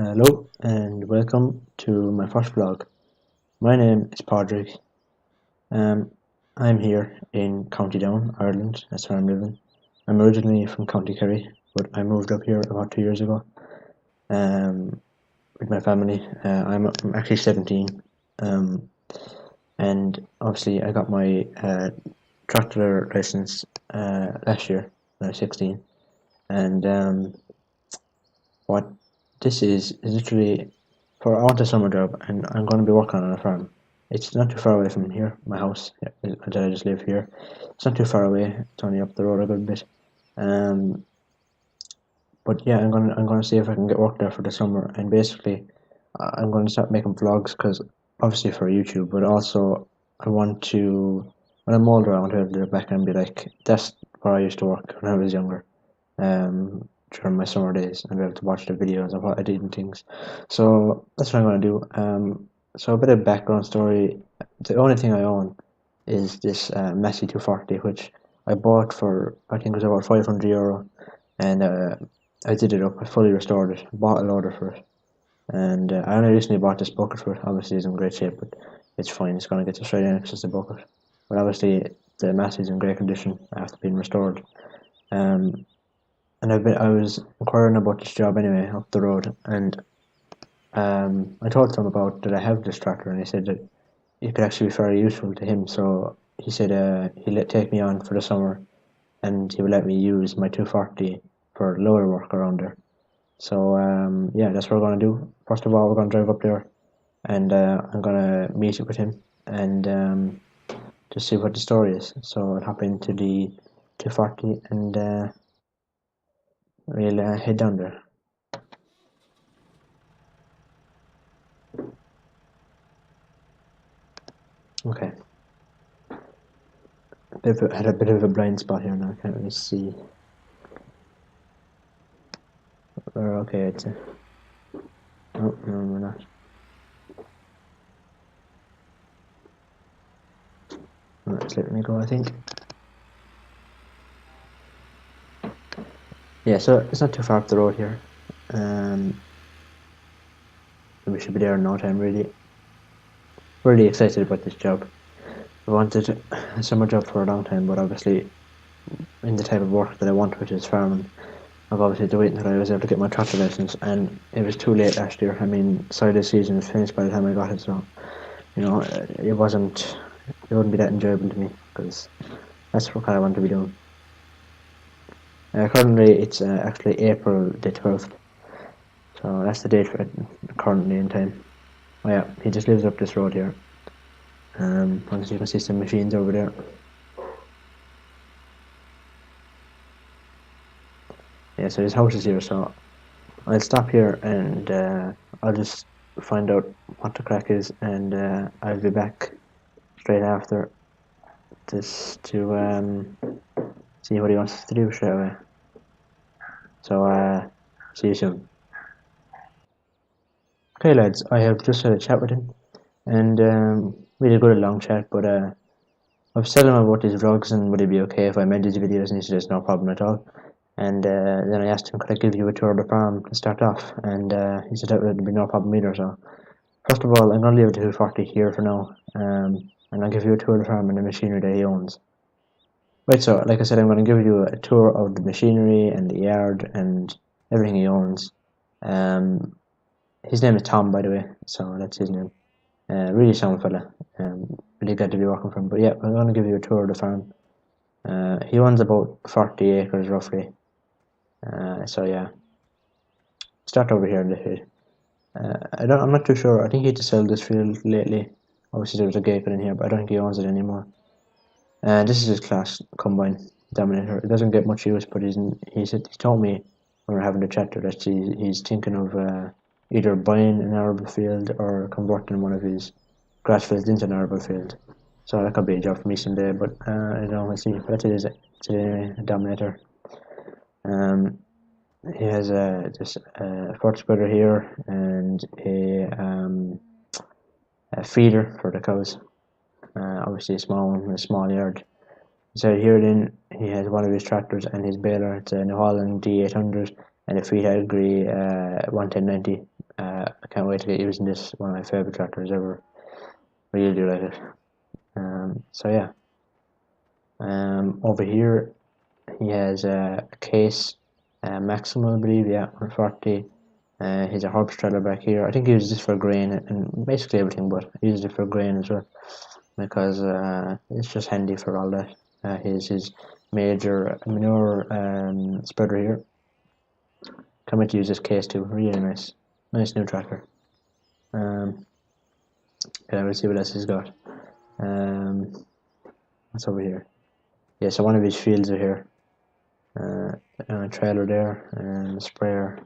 Hello and welcome to my first vlog. My name is Padraig. Um, I'm here in County Down, Ireland. That's where I'm living. I'm originally from County Kerry, but I moved up here about 2 years ago um, with my family. I'm actually 17, um, and obviously I got my tractor license last year when I was 16. And what this is literally for I want a summer job, and I'm going to be working on a farm. It's not too far away from here, my house. I just live here. It's not too far away. It's only up the road a good bit. Um, but yeah, I'm gonna see if I can get work there for the summer, and basically, I'm going to start making vlogs because obviously for YouTube, but also I want to when I'm older, I want to be able to look back and be like, that's where I used to work when I was younger. During my summer days and be able to watch the videos of what I did and things. So that's what I'm going to do. So a bit of background story. The only thing I own is this Massey 240, which I bought for I think it was about €500, and I did it up. I fully restored it. Bought a loader for it, and I only recently bought this bucket for it. Obviously, it's in great shape, but it's fine. It's going to get to straight in. It's just a bucket. But obviously, the Massey's in great condition after being restored. Um, and I was inquiring about this job anyway up the road, and I told him about that I have this tractor, and he said that it could actually be very useful to him. So he said he'll take me on for the summer, and he will let me use my 240 for lower work around there. So yeah, that's what we're gonna do. First of all, we're gonna drive up there, and I'm gonna meet up with him and just see what the story is. So I'll hop into the 240 and we'll head down there. Okay. Had a bit of a blind spot here now. I can't really see. We're okay. It's oh no, we're not. It's letting me go, I think. Yeah, so it's not too far up the road here. We should be there in no time. Really excited about this job. I wanted a summer job for a long time, but obviously, in the type of work that I want, which is farming, I've obviously had to wait until I was able to get my tractor license, and it was too late last year. I mean, sorry, season was finished by the time I got it, so it wouldn't be that enjoyable to me because that's what I want to be doing. Currently, it's actually April the 12th, so that's the date for it currently in time. Oh yeah, he just lives up this road here. Once you can see some machines over there. Yeah, so his house is here, so I'll stop here and I'll just find out what the crack is, and I'll be back straight after just to see what he wants to do straight away. So see you soon. Okay lads, I have just had a chat with him, and we had a good long chat, but I was telling him about these vlogs and would it be okay if I made these videos, and he said there's no problem at all. And then I asked him, could I give you a tour of the farm to start off, and he said that would be no problem either. So first of all, I'm going to leave the 240 here for now, and I'll give you a tour of the farm and the machinery that he owns. Right, so like I said, I'm going to give you a tour of the machinery and the yard and everything he owns. His name is Tom, by the way, so that's his name. Really sound fella. Really glad to be working for him. But yeah, I'm going to give you a tour of the farm. He owns about 40 acres roughly. So yeah, start over here in the field. I'm not too sure. I think he had to sell this field lately. Obviously there was a gate in here, but I don't think he owns it anymore. This is his class combine Dominator. It doesn't get much use, but he told me when we were having the chat that he's thinking of either buying an arable field or converting one of his grass fields into an arable field. So that could be a job for me someday, but I don't know, we'll see. But it is anyway, a Dominator. He has a fort spreader here and a feeder for the cows. Obviously a small one, a small yard. So here then he has one of his tractors and his baler. It's a New Holland D800 and a Fleet Agri 11090 I can't wait to get using this. One of my favourite tractors ever. Really do like it. So yeah. Over here he has a case, Maximal, I believe, yeah, 140. He's a Hobbs trailer back here. I think he uses this for grain and basically everything, but he uses it for grain as well because it's just handy for all that. His major manure spreader here. Can't wait to use this case too. Really nice new tractor. Yeah, we'll see what else he's got. What's over here? Yeah, so one of his fields are here. A trailer there and a sprayer.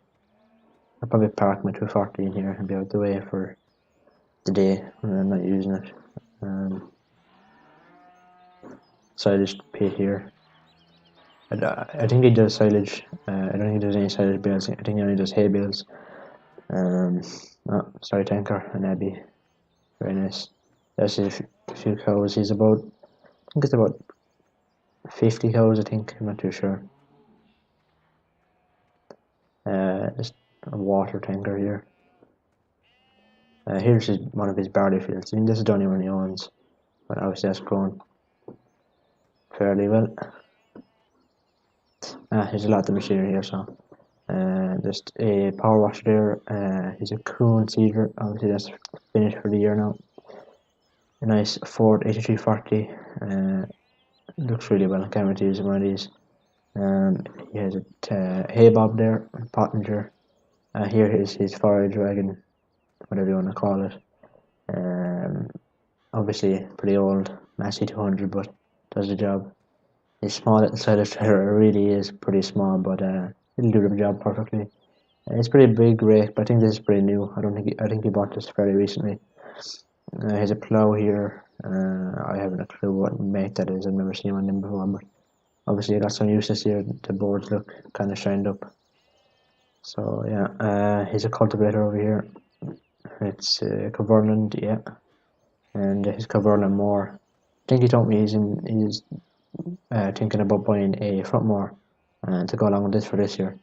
I'll probably park my 240 in here and be out the way for the day when I'm not using it. Silage pit here. I think he does silage. I don't think he does any silage bales. I think he only does hay bales. Sorry, tanker and Abbey. Very nice. There's a few cows. He's about, I think it's about 50 cows, I think. I'm not too sure. Just a water tanker here. Here's one of his barley fields. I think this is the only one he owns, but obviously that's grown fairly well. There's a lot of machinery here, so just a power washer there. He's a Kuhn seeder. Obviously that's finished for the year now. A nice Ford 8340. Looks really well. I can't wait to use one of these. He has a hay bob there, a Pottinger. Here is his forage wagon, whatever you want to call it. Obviously pretty old, Massey 200, but does the job. His small little silage trailer really is pretty small, but it'll do the job perfectly. It's pretty big rake, but I think this is pretty new. I think he bought this fairly recently. Here's a plough here. I haven't a clue what make that is. I've never seen one of them before, but obviously I got some use this year. The boards look kind of shined up. So yeah, here's a cultivator over here. It's Coverland, yeah, and his Coverland mower. I think he told me he's thinking about buying a front mower to go along with this for this year.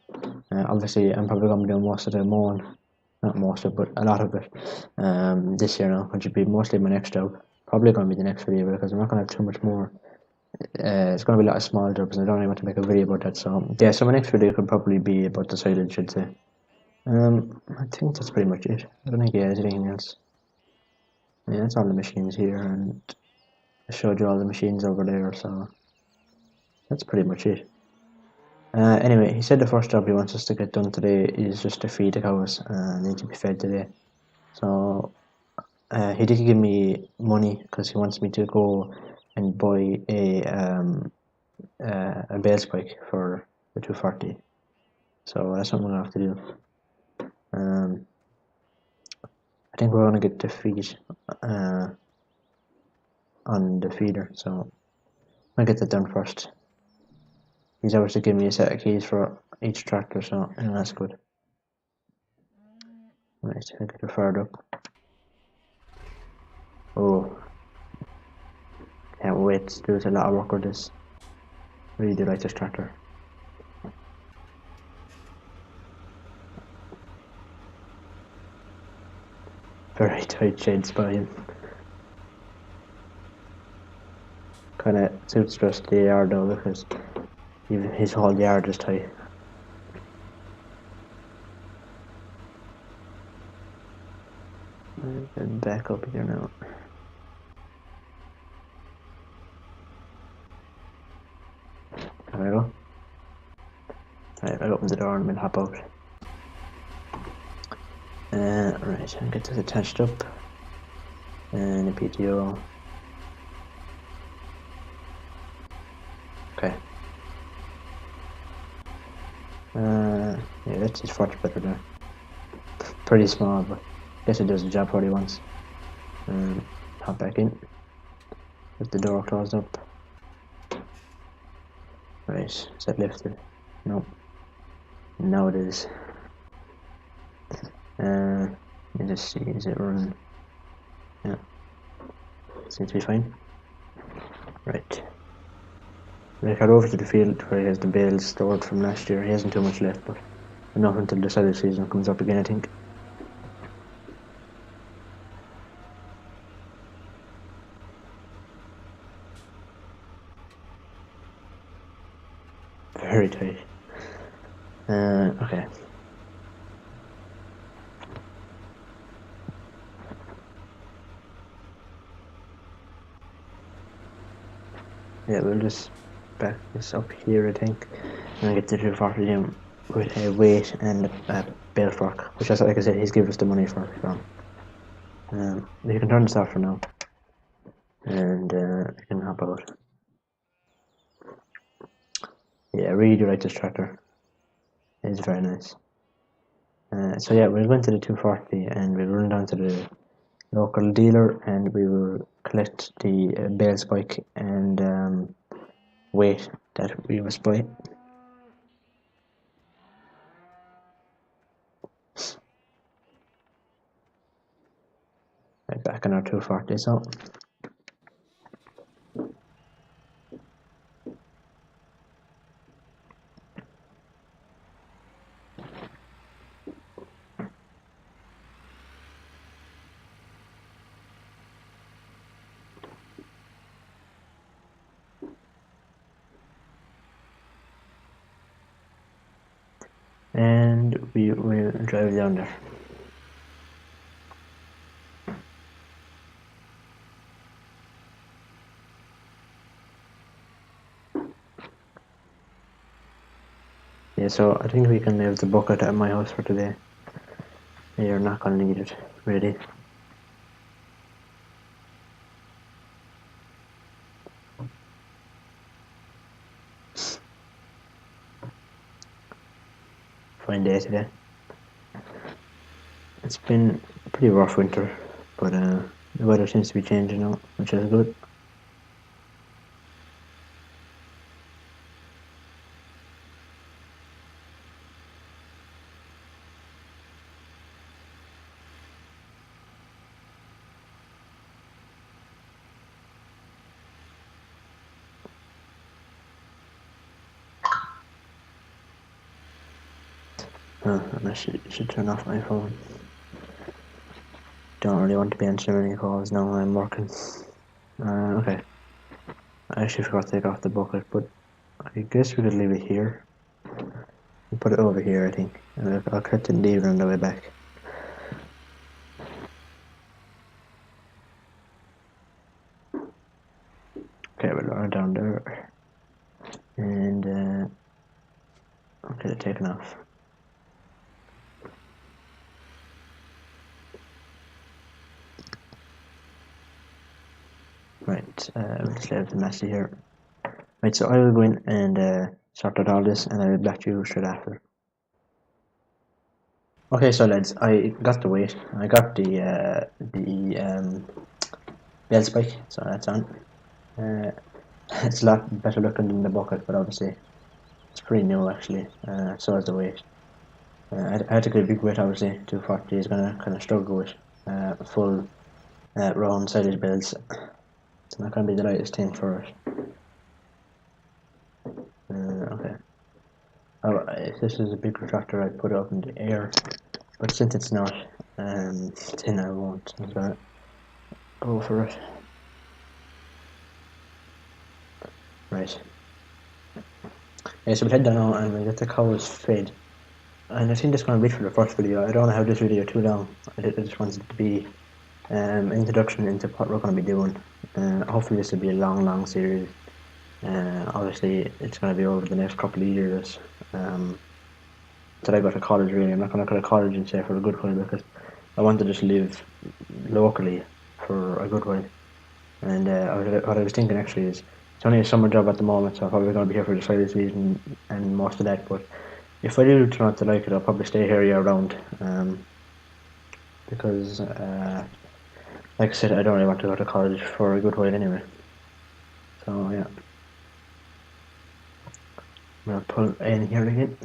Obviously, I'm probably going to be doing most of the mowing, not most of it, but a lot of it this year now, which would be mostly my next job. Probably going to be the next video because I'm not going to have too much more. It's going to be a lot of small jobs and I don't really want to make a video about that. So yeah, so my next video could probably be about the silage, I'd say. I think that's pretty much it. I don't think he has anything else. Yeah, that's all the machines here, and I showed you all the machines over there, so that's pretty much it. Anyway, he said the first job he wants us to get done today is just to feed the cows. They need to be fed today. So he did give me money because he wants me to go and buy a bale spike for the 240. So that's what I'm gonna have to do. I think we're gonna get the feed on the feeder, so I'll get that done first. He's obviously giving me a set of keys for each tractor, so that's good. Right, I'll get it fired up. Oh, can't wait to do a lot of work with this. Really do like this tractor. Very tight shades by him. Kinda suits just the yard though, because even his whole yard is tight. And back up here now. There we go. Right, I'll open the door and we'll hop out. Right, I'll get this attached up. And a PTO. Okay. Yeah, that's his forge better there. Pretty small, but I guess it does the job for what he wants. Hop back in. With the door closed up. Right, is that lifted? Nope. Now it is. Let me just see, is it running? Yeah. Seems to be fine. Right. We'll head over to the field where he has the bales stored from last year. He hasn't too much left, but enough until the silage season comes up again, I think. very tight. Okay. Yeah, we'll just back this up here, I think, and get the 240 in with a weight and a bale fork, which, like I said, he's given us the money for. So, you can turn this off for now, and I can hop out. Yeah, I really do like this tractor. It's very nice. So yeah, we'll go into the 240 and we'll run down to the local dealer and we will collect the bale spike and weight that we must buy. Right back in our 240, so. And we will drive down there. Yeah, so I think we can leave the bucket at my house for today. You're not going to need it, really. Fine day today. It's been a pretty rough winter, but the weather seems to be changing now, which is good. And I should turn off my phone. Don't really want to be answering any calls now when I'm working. Okay. I actually forgot to take off the bucket, but I guess we could leave it here. And put it over here, I think. And I'll cut the lever on the way back. Okay, we'll lower down there. And I'll get it taken off. Right, we'll just leave the messy here. Right, so I will go in and sort out all this and I'll be back to you straight after. Okay, so lads, I got the weight. I got the bell spike, so that's on. It's a lot better looking than the bucket, but obviously it's pretty new actually. So is the weight. I had to get a big weight, obviously. 240 is gonna kind of struggle with full round sided bells. It's not gonna be the lightest thing for it. Okay. If this is a big tractor, I'd put it up in the air, but since it's not, then I won't. I'm gonna go for it. Right. Yeah, so we'll head down now and we'll get the cows fed. And I think that's going to be it for the first video. I don't want to have this video too long. I just wanted it to be introduction into what we're going to be doing. Hopefully this will be a long series. Obviously it's going to be over the next couple of years. Till I go to college really. I'm not going to go to college and say for a good while because I want to just live locally for a good while. And what I was thinking actually is it's only a summer job at the moment, so I'm probably going to be here for the side season and most of that. But if I do turn out to like it, I'll probably stay here year round. Because, like I said, I don't really want to go to college for a good while anyway. So yeah, I'm gonna pull in here again.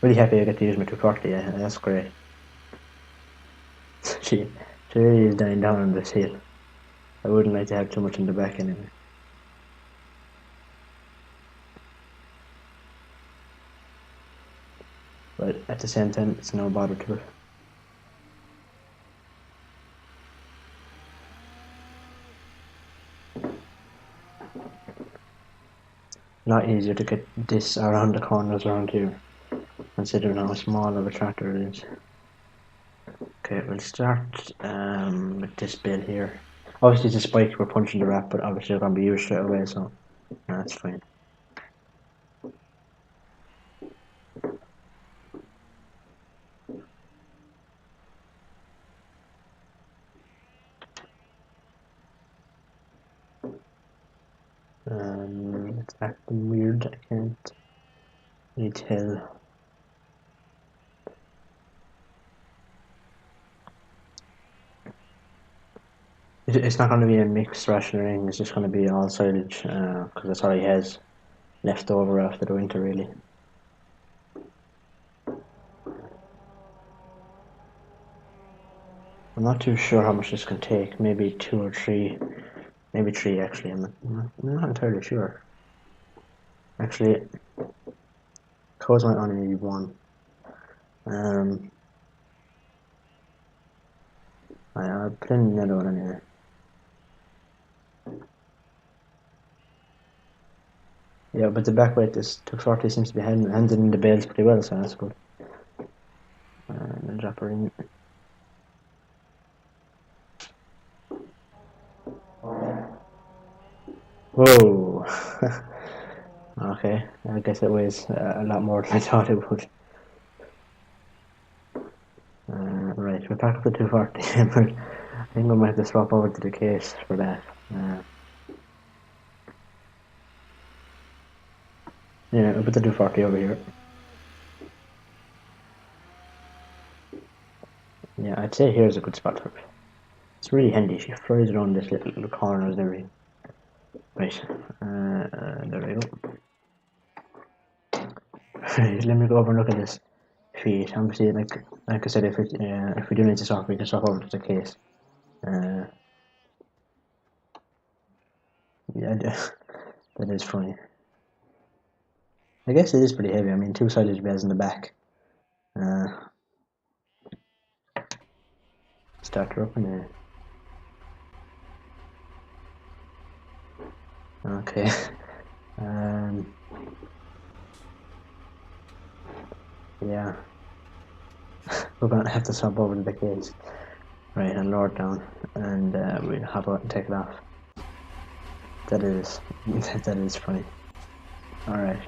Really happy I get to use my 240. Yeah, that's great. she really is dying down on this hill. I wouldn't like to have too much in the back anyway. But at the same time, it's no bother to it. a lot easier to get this around the corners around here, considering how small of a tractor it is. Okay, we'll start with this bit here. Obviously it's a spike we're punching the wrap, but obviously they're going to be used straight away, so that's fine. It's acting weird, I can't really tell. It's not going to be a mixed rationing, it's just going to be all silage, because that's all he has left over after the winter, really. I'm not too sure how much this can take, maybe 2 or 3, maybe 3 actually, I'm not entirely sure. Actually, cows might only need 1. I'll put in another one anyway. Yeah, but the back weight, this 240 seems to be handling the bales pretty well, so that's good. I'll drop her in. Whoa! Okay, I guess it weighs a lot more than I thought it would. Right, we're back up to 240. I think we might have to swap over to the case for that. Yeah, we'll put the 240 over here. Yeah, I'd say here's a good spot for it. It's really handy, she flies around this little corners and everything. Right, there we go. Right, let me go over and look at this feed. Obviously, like I said, if we do need to swap, we can swap over to the case. Yeah, that is funny. I guess it is pretty heavy. I mean, 2 silage bales in the back. Start her up in there. Okay. Yeah. We're gonna have to swap over to the case. Right, and lower it down, and we'll hop out and take it off. That is funny. Alright.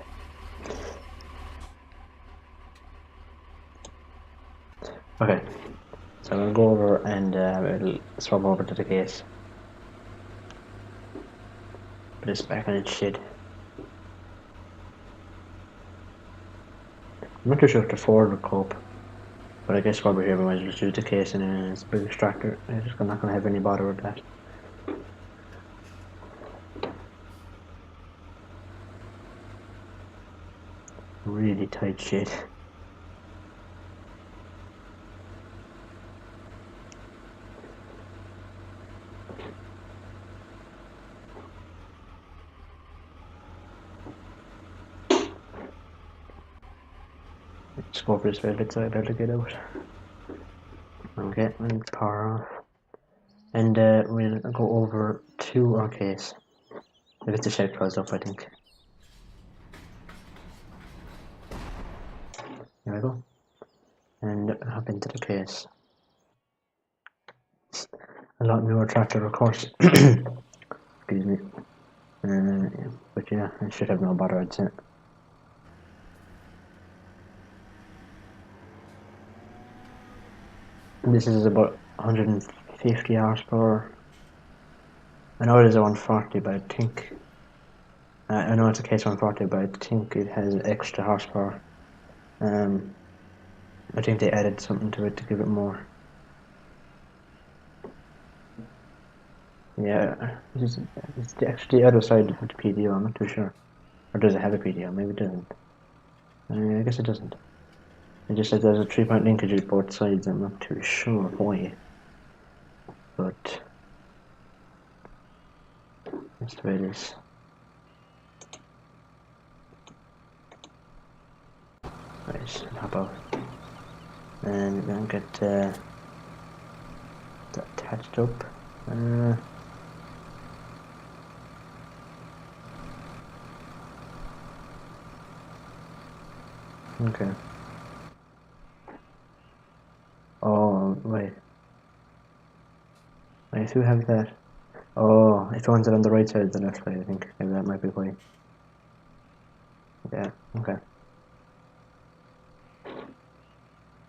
Okay. So we'll go over and we'll swap over to the case. Put this back on its shed. I'm not too sure if the Ford will cope, but I guess while we're here we might as well use the case, and it's a big extractor. I'm just not going to have any bother with that. Really tight shit. Let's go over this way, let's get out. Okay, and power off. And we'll go over to our case. If it's a shed closed up, I think. There we go. And hop into the case. A lot newer tractor, of course. Excuse me. But yeah, I should have no bother, I'd say. This is about 150 horsepower. I know it is a 140, but I think I know it's a case 140, but I think it has extra horsepower. I think they added something to it to give it more. Yeah, it's actually the other side of the PDO, I'm not too sure. Or does it have a PDO? Maybe it doesn't. I guess it doesn't. It just says there's a 3-point linkage at both sides, I'm not too sure why. But that's the way it is. Right, hop out. And then get that attached up. Okay. Oh, wait. I do have that. Oh, it runs it on the right side of the left side, I think. Maybe that might be why. Yeah, okay.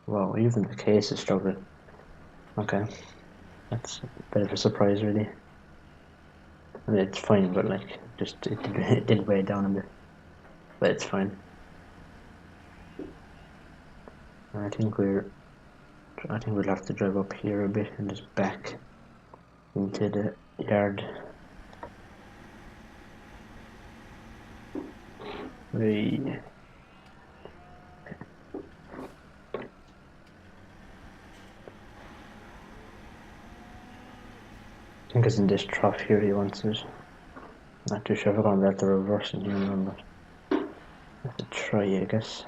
Wow, even the case is struggling. Okay. That's a bit of a surprise, really. I mean, it's fine, but like, just it did weigh it down a bit. But it's fine. I think we'll have to drive up here a bit and just back into the yard. We I think it's in this trough here he wants it. Not too sure if I'm going to have to reverse in here now, but I have to try, I guess.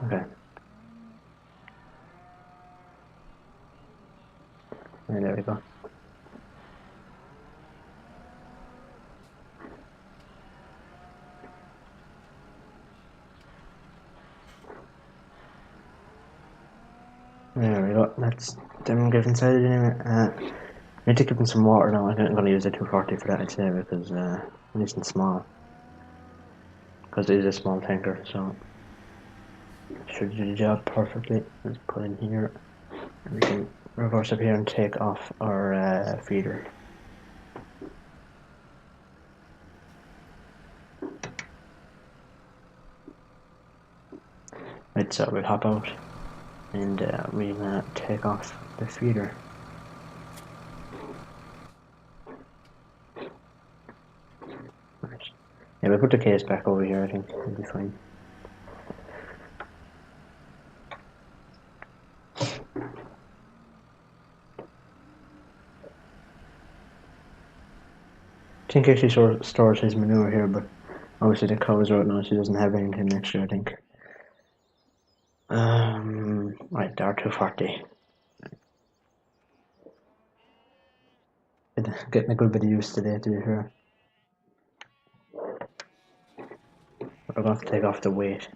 Okay. And there we go. There we go. That's them getting inside it anyway. I need to give them some water now. I'm going to use the 240 for that, I'd say, because it isn't small. Because it is a small tanker, so it should do the job perfectly. Let's put in here. And we can reverse up here and take off our feeder. Right, so we'll hop out and we'll take off the feeder. Right. Yeah, we'll put the case back over here, I think it'll be fine. I think actually stores his manure here, but obviously the cows are out now, so he doesn't have anything extra, I think. Right, R240. Getting a good bit of use today, to be fair. We're going to have to take off the weight.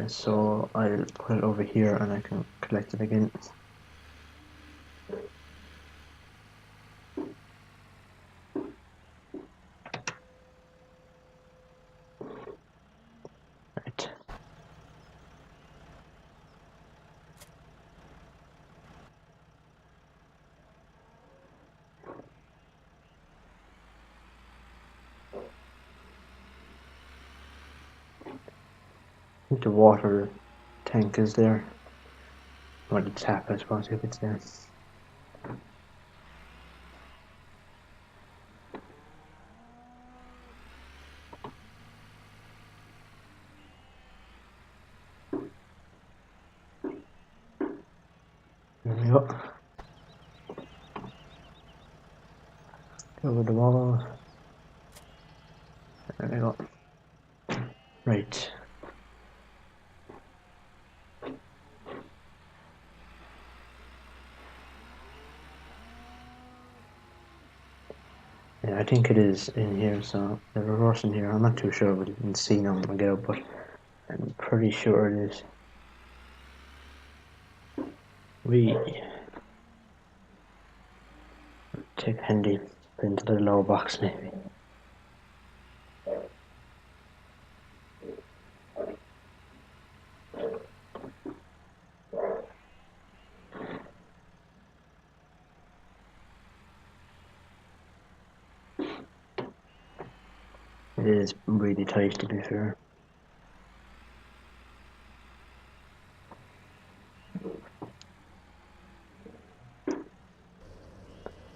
So I'll put it over here and I can collect it again. Right. I think the water tank is there. Or the tap, I suppose, if it's there. There we go. Over the wall. There we go. Right. Yeah, I think it is in here, so the reverse in here. I'm not too sure, but you can see now when I get up, but I'm pretty sure it is. We take handy into the lower box, maybe. It is really tight, to be fair.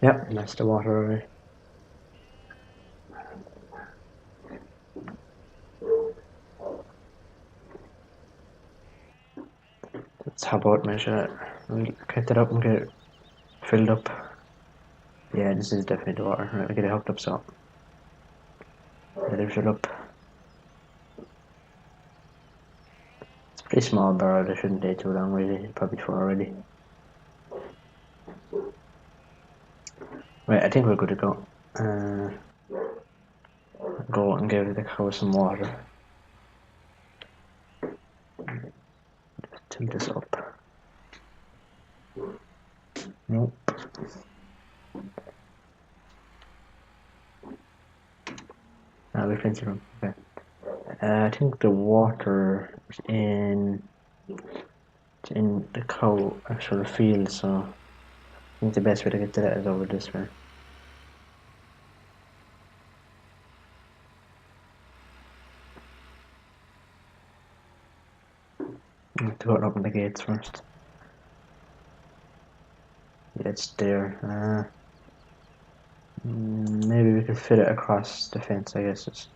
Yep, and that's the water already. Let's hop out, measure it. We'll get it up and get it filled up. Yeah, this is definitely the water. Right, we'll get it hooked up, so let it fill up. Pretty small barrel, it shouldn't take too long really, it's probably full already. Right, I think we're good to go. Go and give the cow some water. Tilt this up. Nope. We plenty room. Okay. I think the water is in the cow actual field, so I think the best way to get to that is over this way. I have to go and open the gates first. Yeah, it's there. Maybe we can fit it across the fence, I guess.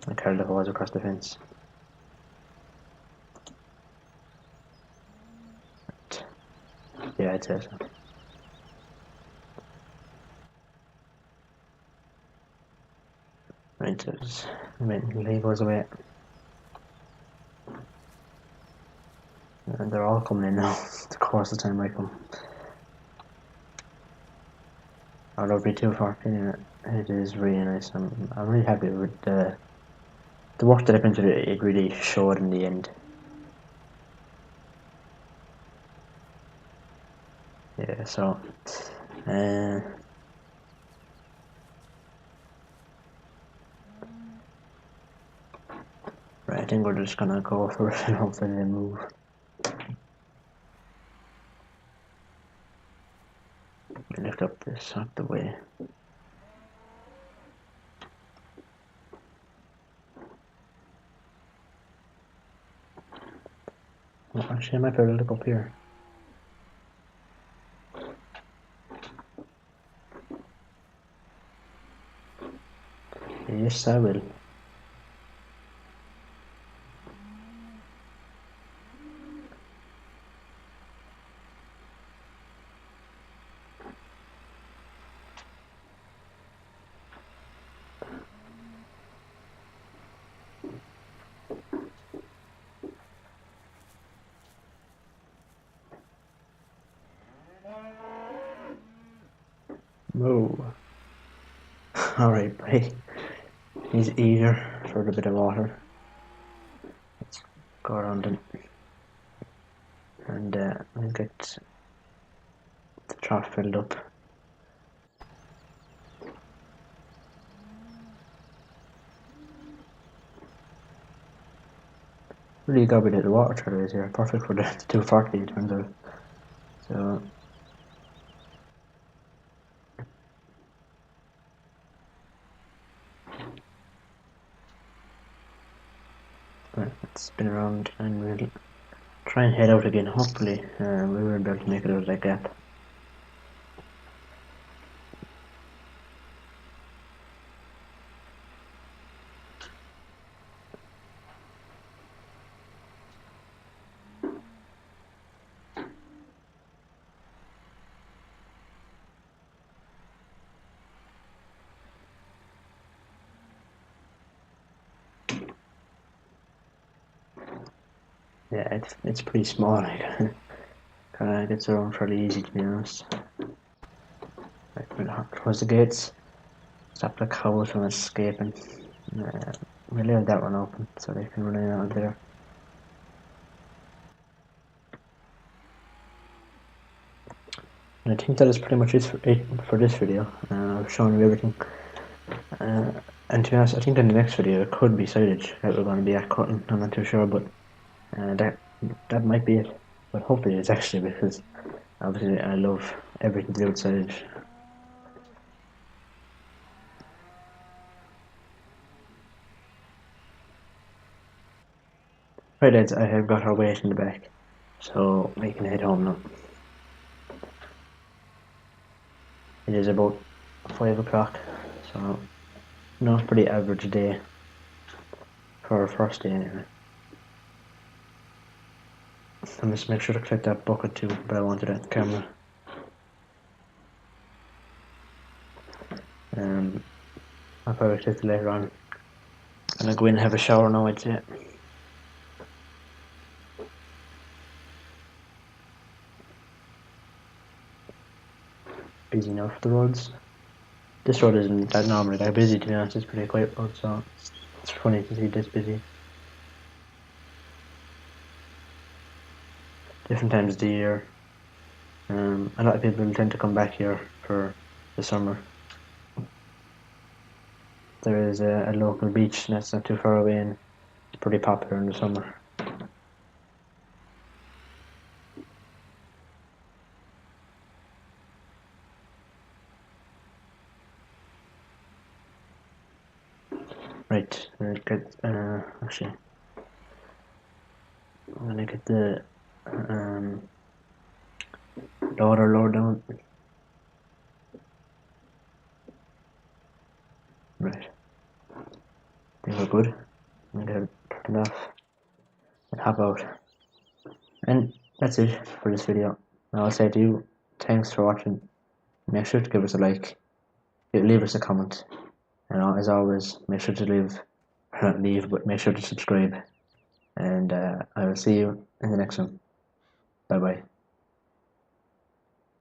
I carry the hose across the fence. Yeah, it is. Right, there's levers away. And they're all coming in now. Of course, the time I come. I love V240. It is really nice. I'm really happy with the work that I put into it. It really showed in the end. Yeah, so right, I think we're just gonna go for it and hopefully they move. Lift up this out the way. Oh, actually, I might be able to look up here. Yes, I will. Move. Alright, buddy. He's eager for a bit of water. Let's go around him and we'll get the trough filled up. Really got a bit of the water turtles here. Perfect for the 240, it turns out. So right, let's spin around and we'll try and head out again. Hopefully we will be able to make it out of that gap. Yeah, it's pretty small. Kinda gets around fairly easy, to be honest. Right, we'll close the gates. Stop the cows from escaping. We'll leave that one open so they can run in and out there. And I think that is pretty much it for this video. I've shown you everything. And to be honest, I think in the next video it could be silage that we're going to be at cutting. I'm not too sure, but that might be it. But hopefully it's actually, because obviously I love everything to do with silage. Right lads, I have got our weight in the back, so we can head home now. It is about 5 o'clock, so not pretty average day for our first day anyway. I must make sure to collect that bucket too, but I wanted it on camera. I'll probably collect it later on. And I'll go in and have a shower now, I'd say. busy enough, the roads. This road isn't that normally that busy, to be honest. It's a pretty quiet road, so it's funny to see this busy. Different times of the year. A lot of people tend to come back here for the summer. There is a local beach that's not too far away, and it's pretty popular in the summer. Right, actually, I'm gonna get the lower down. Right, I think we're good. I'm gonna turn it off and hop out. And that's it for this video. I'll say to you, thanks for watching. Make sure to give us a like, leave us a comment, and as always, make sure to make sure to subscribe. And I will see you in the next one. Bye bye.